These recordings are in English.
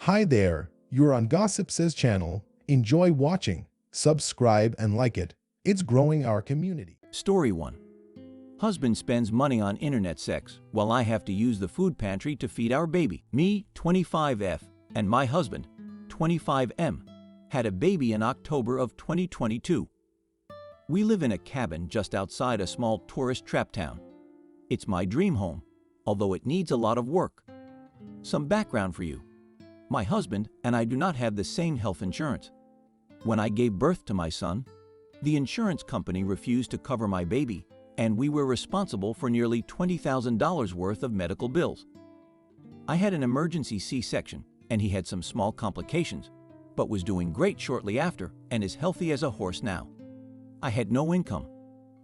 Hi there, you're on Gossip Says channel. Enjoy watching, subscribe and like it. It's growing our community. Story 1. Husband spends money on internet sex while I have to use the food pantry to feed our baby. Me, 25F, and my husband, 25M, had a baby in October of 2022. We live in a cabin just outside a small tourist trap town. It's my dream home, although it needs a lot of work. Some background for you. My husband and I do not have the same health insurance. When I gave birth to my son, the insurance company refused to cover my baby, and we were responsible for nearly $20,000 worth of medical bills. I had an emergency C-section, and he had some small complications, but was doing great shortly after and is healthy as a horse now. I had no income.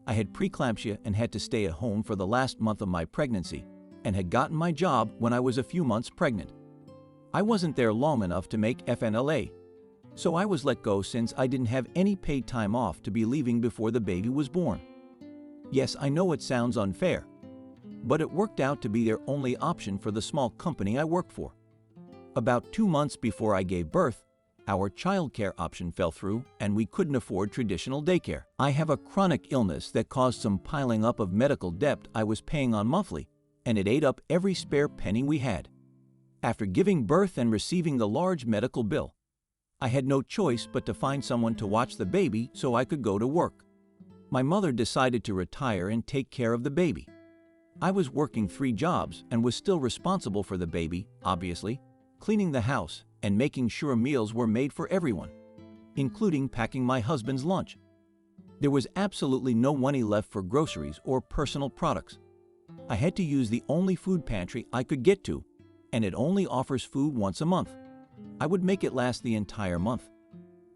I had preeclampsia and had to stay at home for the last month of my pregnancy, and had gotten my job when I was a few months pregnant. I wasn't there long enough to make FNLA, so I was let go since I didn't have any paid time off to be leaving before the baby was born. Yes, I know it sounds unfair, but it worked out to be their only option for the small company I worked for. About 2 months before I gave birth, our childcare option fell through and we couldn't afford traditional daycare. I have a chronic illness that caused some piling up of medical debt I was paying on monthly, and it ate up every spare penny we had. After giving birth and receiving the large medical bill, I had no choice but to find someone to watch the baby so I could go to work. My mother decided to retire and take care of the baby. I was working 3 jobs and was still responsible for the baby, obviously, cleaning the house and making sure meals were made for everyone, including packing my husband's lunch. There was absolutely no money left for groceries or personal products. I had to use the only food pantry I could get to, and it only offers food once a month. I would make it last the entire month.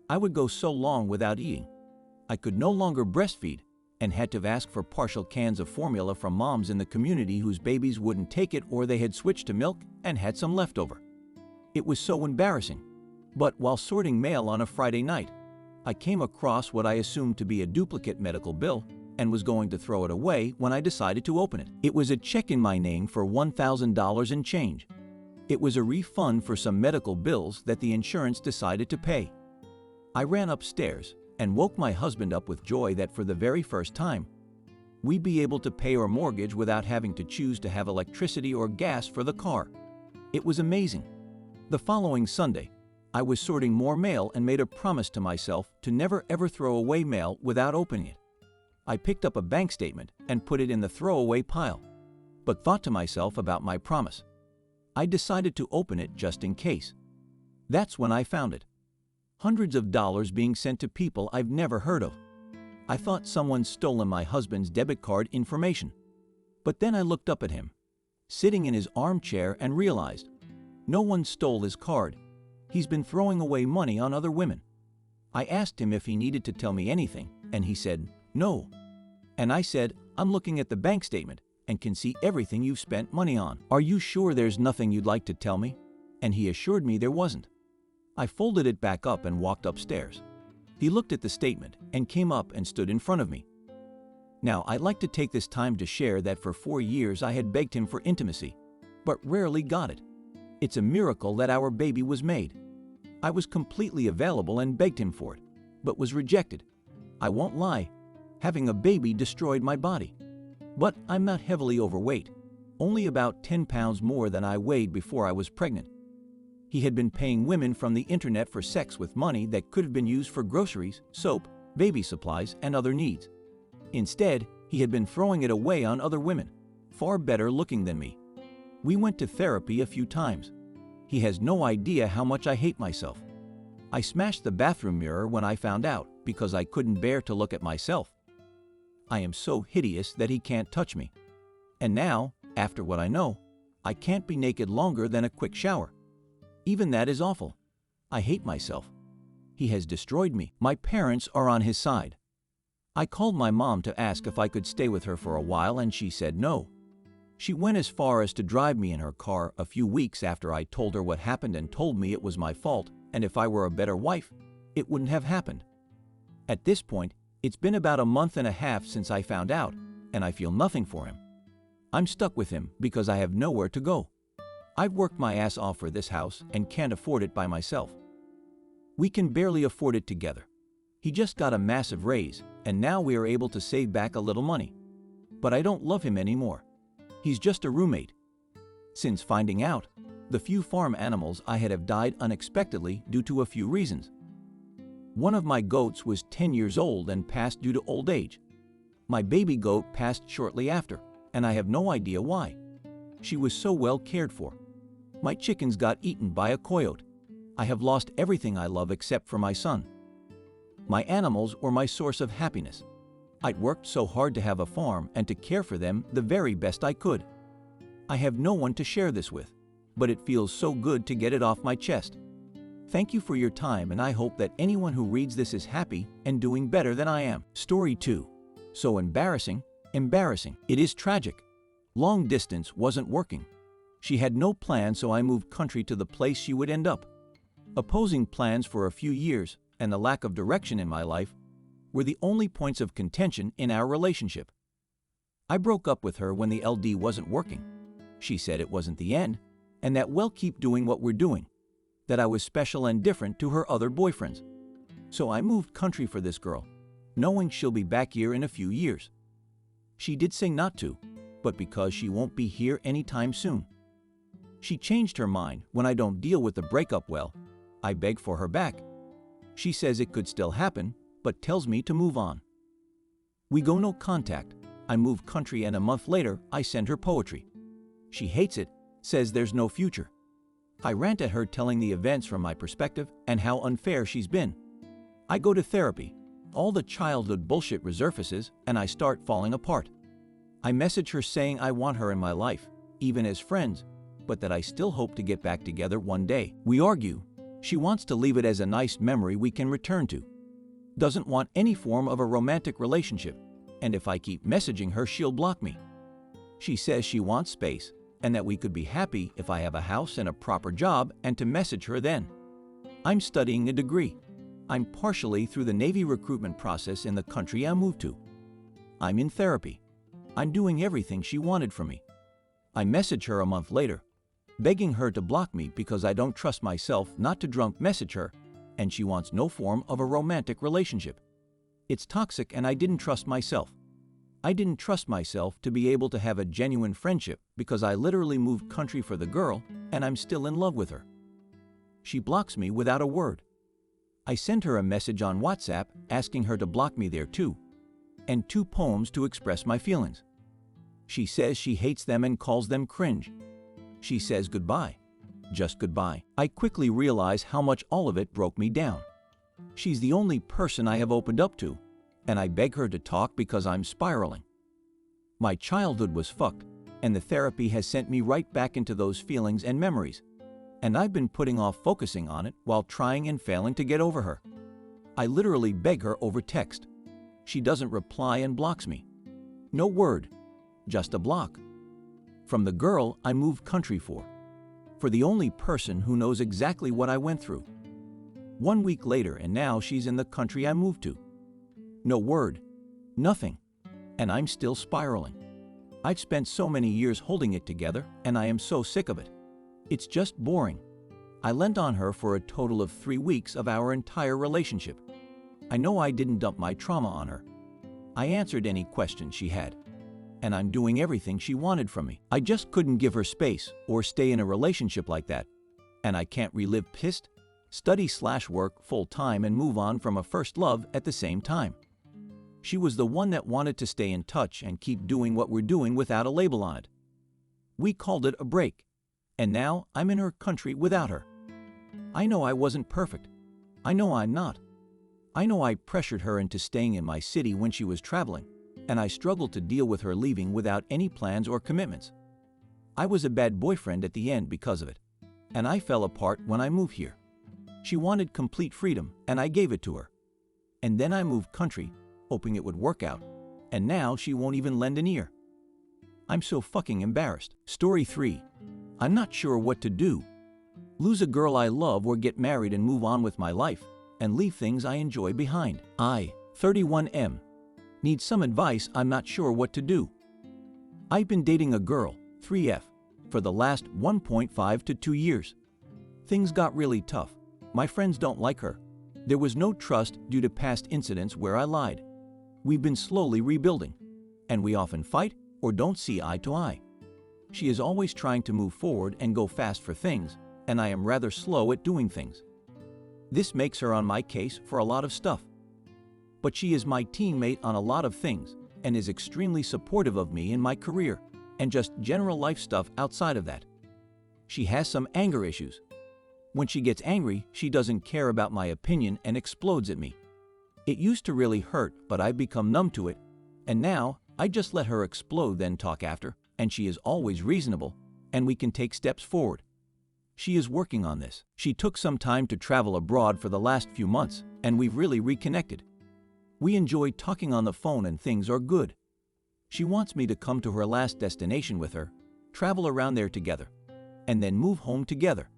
I would go so long without eating. I could no longer breastfeed and had to ask for partial cans of formula from moms in the community whose babies wouldn't take it or they had switched to milk and had some leftover. It was so embarrassing. But while sorting mail on a Friday night, I came across what I assumed to be a duplicate medical bill and was going to throw it away when I decided to open it. It was a check in my name for $1,000 and change. It was a refund for some medical bills that the insurance decided to pay. I ran upstairs and woke my husband up with joy that for the very first time, we'd be able to pay our mortgage without having to choose to have electricity or gas for the car. It was amazing. The following Sunday, I was sorting more mail and made a promise to myself to never ever throw away mail without opening it. I picked up a bank statement and put it in the throwaway pile, but thought to myself about my promise. I decided to open it just in case. That's when I found it. Hundreds of dollars being sent to people I've never heard of. I thought someone'd stolen my husband's debit card information. But then I looked up at him, sitting in his armchair, and realized no one stole his card. He's been throwing away money on other women. I asked him if he needed to tell me anything, and he said, "No." And I said, "I'm looking at the bank statement and can see everything you've spent money on. Are you sure there's nothing you'd like to tell me?" And he assured me there wasn't. I folded it back up and walked upstairs. He looked at the statement and came up and stood in front of me. Now, I'd like to take this time to share that for 4 years I had begged him for intimacy, but rarely got it. It's a miracle that our baby was made. I was completely available and begged him for it, but was rejected. I won't lie, having a baby destroyed my body. But I'm not heavily overweight, only about 10 pounds more than I weighed before I was pregnant. He had been paying women from the internet for sex with money that could have been used for groceries, soap, baby supplies, and other needs. Instead, he had been throwing it away on other women, far better looking than me. We went to therapy a few times. He has no idea how much I hate myself. I smashed the bathroom mirror when I found out because I couldn't bear to look at myself. I am so hideous that he can't touch me. And now, after what I know, I can't be naked longer than a quick shower. Even that is awful. I hate myself. He has destroyed me. My parents are on his side. I called my mom to ask if I could stay with her for a while, and she said no. She went as far as to drive me in her car a few weeks after I told her what happened and told me it was my fault, and if I were a better wife, it wouldn't have happened. At this point, it's been about a month and a half since I found out, and I feel nothing for him. I'm stuck with him because I have nowhere to go. I've worked my ass off for this house and can't afford it by myself. We can barely afford it together. He just got a massive raise, and now we are able to save back a little money. But I don't love him anymore. He's just a roommate. Since finding out, the few farm animals I had have died unexpectedly due to a few reasons. One of my goats was 10 years old and passed due to old age. My baby goat passed shortly after, and I have no idea why. She was so well cared for. My chickens got eaten by a coyote. I have lost everything I love except for my son. My animals were my source of happiness. I'd worked so hard to have a farm and to care for them the very best I could. I have no one to share this with, but it feels so good to get it off my chest. Thank you for your time, and I hope that anyone who reads this is happy and doing better than I am. Story 2. So embarrassing. It is tragic. Long distance wasn't working. She had no plan, so I moved country to the place she would end up. Opposing plans for a few years and the lack of direction in my life were the only points of contention in our relationship. I broke up with her when the LD wasn't working. She said it wasn't the end, and that we'll keep doing what we're doing, that I was special and different to her other boyfriends. So I moved country for this girl, knowing she'll be back here in a few years. She did say not to, but because she won't be here anytime soon. She changed her mind when I don't deal with the breakup well. I beg for her back. She says it could still happen, but tells me to move on. We go no contact. I move country, and a month later, I send her poetry. She hates it, says there's no future. I rant at her, telling the events from my perspective and how unfair she's been. I go to therapy. All the childhood bullshit resurfaces, and I start falling apart. I message her saying I want her in my life, even as friends, but that I still hope to get back together one day. We argue. She wants to leave it as a nice memory we can return to. Doesn't want any form of a romantic relationship, and if I keep messaging her, she'll block me. She says she wants space, and that we could be happy if I have a house and a proper job, and to message her then. I'm studying a degree. I'm partially through the Navy recruitment process in the country I moved to. I'm in therapy. I'm doing everything she wanted from me. I message her a month later, begging her to block me because I don't trust myself not to drunk message her, and she wants no form of a romantic relationship. It's toxic, and I didn't trust myself. I didn't trust myself to be able to have a genuine friendship because I literally moved country for the girl, and I'm still in love with her. She blocks me without a word. I send her a message on WhatsApp asking her to block me there too, and 2 poems to express my feelings. She says she hates them and calls them cringe. She says goodbye. Just goodbye. I quickly realize how much all of it broke me down. She's the only person I have opened up to, and I beg her to talk because I'm spiraling. My childhood was fucked, and the therapy has sent me right back into those feelings and memories, and I've been putting off focusing on it while trying and failing to get over her. I literally beg her over text. She doesn't reply and blocks me. No word, just a block. From the girl I moved country for the only person who knows exactly what I went through. 1 week later, and now she's in the country I moved to. No word, nothing, and I'm still spiraling. I've spent so many years holding it together, and I am so sick of it. It's just boring. I lent on her for a total of 3 weeks of our entire relationship. I know I didn't dump my trauma on her. I answered any questions she had, and I'm doing everything she wanted from me. I just couldn't give her space or stay in a relationship like that, and I can't relive pissed, study/work full-time and move on from a first love at the same time. She was the one that wanted to stay in touch and keep doing what we're doing without a label on it. We called it a break, and now I'm in her country without her. I know I wasn't perfect. I know I'm not. I know I pressured her into staying in my city when she was traveling, and I struggled to deal with her leaving without any plans or commitments. I was a bad boyfriend at the end because of it, and I fell apart when I moved here. She wanted complete freedom, and I gave it to her. And then I moved country, hoping it would work out, and now she won't even lend an ear. I'm so fucking embarrassed. Story 3. I'm not sure what to do. Lose a girl I love or get married and move on with my life and leave things I enjoy behind. I, 31M, need some advice. I'm not sure what to do. I've been dating a girl, 3F, for the last 1.5 to 2 years. Things got really tough. My friends don't like her. There was no trust due to past incidents where I lied. We've been slowly rebuilding, and we often fight or don't see eye to eye. She is always trying to move forward and go fast for things, and I am rather slow at doing things. This makes her on my case for a lot of stuff. But she is my teammate on a lot of things and is extremely supportive of me in my career and just general life stuff outside of that. She has some anger issues. When she gets angry, she doesn't care about my opinion and explodes at me. It used to really hurt, but I've become numb to it, and now I just let her explode then talk after, and she is always reasonable, and we can take steps forward. She is working on this. She took some time to travel abroad for the last few months, and we've really reconnected. We enjoy talking on the phone and things are good. She wants me to come to her last destination with her, travel around there together, and then move home together.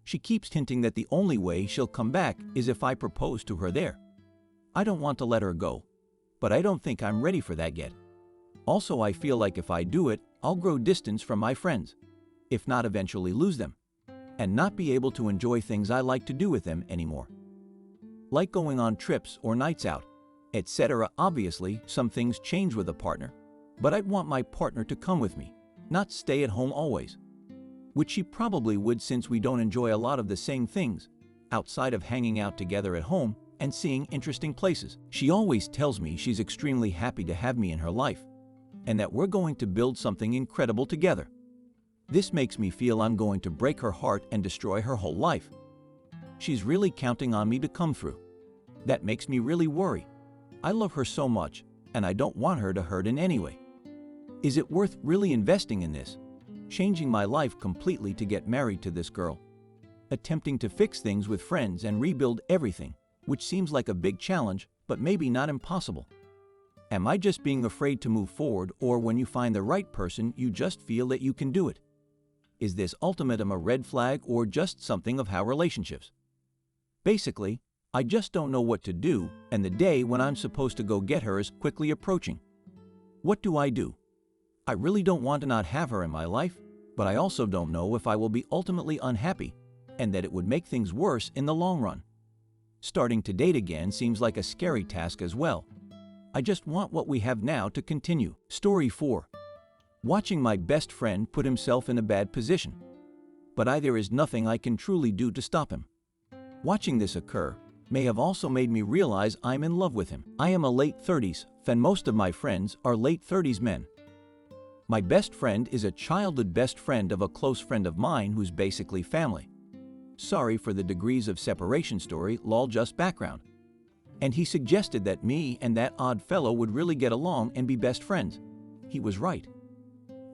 She keeps hinting that the only way she'll come back is if I propose to her there. I don't want to let her go, but I don't think I'm ready for that yet. Also, I feel like if I do it, I'll grow distance from my friends, if not eventually lose them, and not be able to enjoy things I like to do with them anymore. Like going on trips or nights out, etc. Obviously, some things change with a partner, but I'd want my partner to come with me, not stay at home always. Which she probably would since we don't enjoy a lot of the same things, outside of hanging out together at home and seeing interesting places. She always tells me she's extremely happy to have me in her life, and that we're going to build something incredible together. This makes me feel I'm going to break her heart and destroy her whole life. She's really counting on me to come through. That makes me really worry. I love her so much, and I don't want her to hurt in any way. Is it worth really investing in this? Changing my life completely to get married to this girl? Attempting to fix things with friends and rebuild everything, which seems like a big challenge, but maybe not impossible. Am I just being afraid to move forward, or when you find the right person, you just feel that you can do it? Is this ultimatum a red flag or just something of how relationships? Basically, I just don't know what to do, and the day when I'm supposed to go get her is quickly approaching. What do? I really don't want to not have her in my life, but I also don't know if I will be ultimately unhappy, and that it would make things worse in the long run. Starting to date again seems like a scary task as well. I just want what we have now to continue. Story 4. Watching my best friend put himself in a bad position, but there is nothing I can truly do to stop him. Watching this occur may have also made me realize I'm in love with him. I am a late 30s, and most of my friends are late 30s men. My best friend is a childhood best friend of a close friend of mine who's basically family. Sorry for the degrees of separation story, lol, just background. And he suggested that me and that odd fellow would really get along and be best friends. He was right.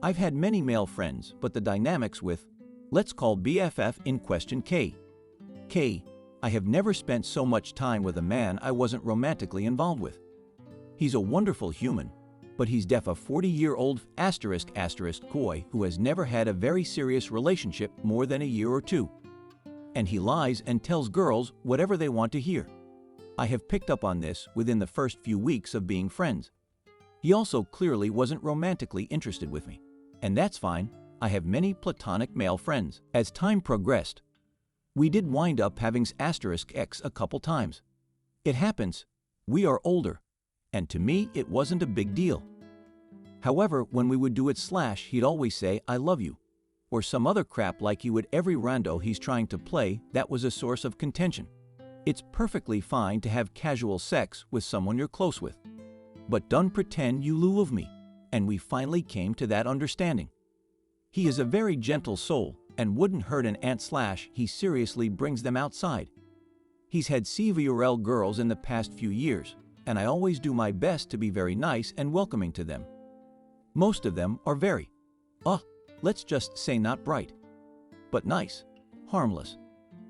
I've had many male friends, but the dynamics with, let's call BFF in question K. I have never spent so much time with a man I wasn't romantically involved with. He's a wonderful human, but he's a 40-year-old *** coy who has never had a very serious relationship more than a year or two. And he lies and tells girls whatever they want to hear. I have picked up on this within the first few weeks of being friends. He also clearly wasn't romantically interested with me. And that's fine. I have many platonic male friends. As time progressed, we did wind up having *X a couple times. It happens. We are older. And to me, it wasn't a big deal. However, when we would do it / he'd always say, I love you, or some other crap like he would every rando he's trying to play. That was a source of contention. It's perfectly fine to have casual sex with someone you're close with, but don't pretend you love me. And we finally came to that understanding. He is a very gentle soul and wouldn't hurt an ant / he seriously brings them outside. He's had several girls in the past few years, and I always do my best to be very nice and welcoming to them. Most of them are very, let's just say not bright, but nice, harmless.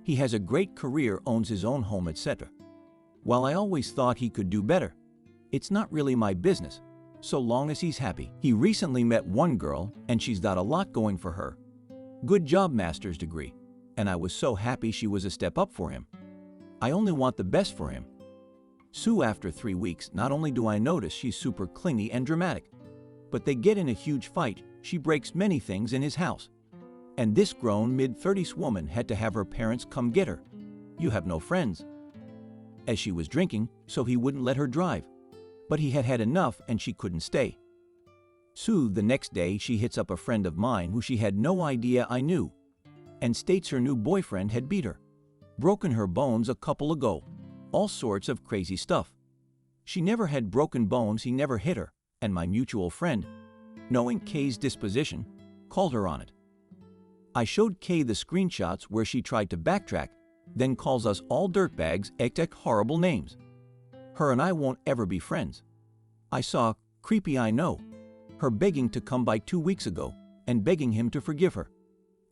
He has a great career, owns his own home, etc. While I always thought he could do better, it's not really my business, so long as he's happy. He recently met one girl, and she's got a lot going for her. Good job, master's degree, and I was so happy she was a step up for him. I only want the best for him. So after 3 weeks, not only do I notice she's super clingy and dramatic, but they get in a huge fight. She breaks many things in his house. And this grown mid-30s woman had to have her parents come get her. You have no friends. As she was drinking, so he wouldn't let her drive. But he had had enough and she couldn't stay. Soothed, the next day she hits up a friend of mine who she had no idea I knew, and states her new boyfriend had beat her, broken her bones a couple ago, all sorts of crazy stuff. She never had broken bones, he never hit her, and my mutual friend, knowing Kay's disposition, called her on it. I showed Kay the screenshots where she tried to backtrack, then calls us all dirtbags, ectek horrible names. Her and I won't ever be friends. I saw, creepy I know, her begging to come by 2 weeks ago and begging him to forgive her.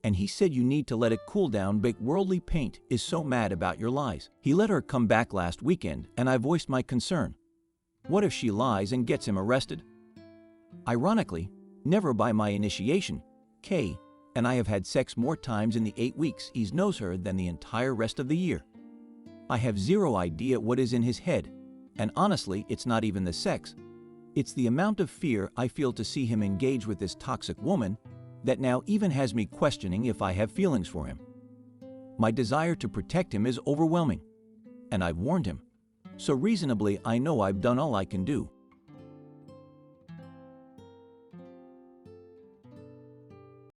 And he said you need to let it cool down, big worldly paint is so mad about your lies. He let her come back last weekend and I voiced my concern. What if she lies and gets him arrested? Ironically, never by my initiation, Kay and I have had sex more times in the 8 weeks he knows her than the entire rest of the year. I have zero idea what is in his head, and honestly, it's not even the sex. It's the amount of fear I feel to see him engage with this toxic woman that now even has me questioning if I have feelings for him. My desire to protect him is overwhelming, and I've warned him. So reasonably, I know I've done all I can do.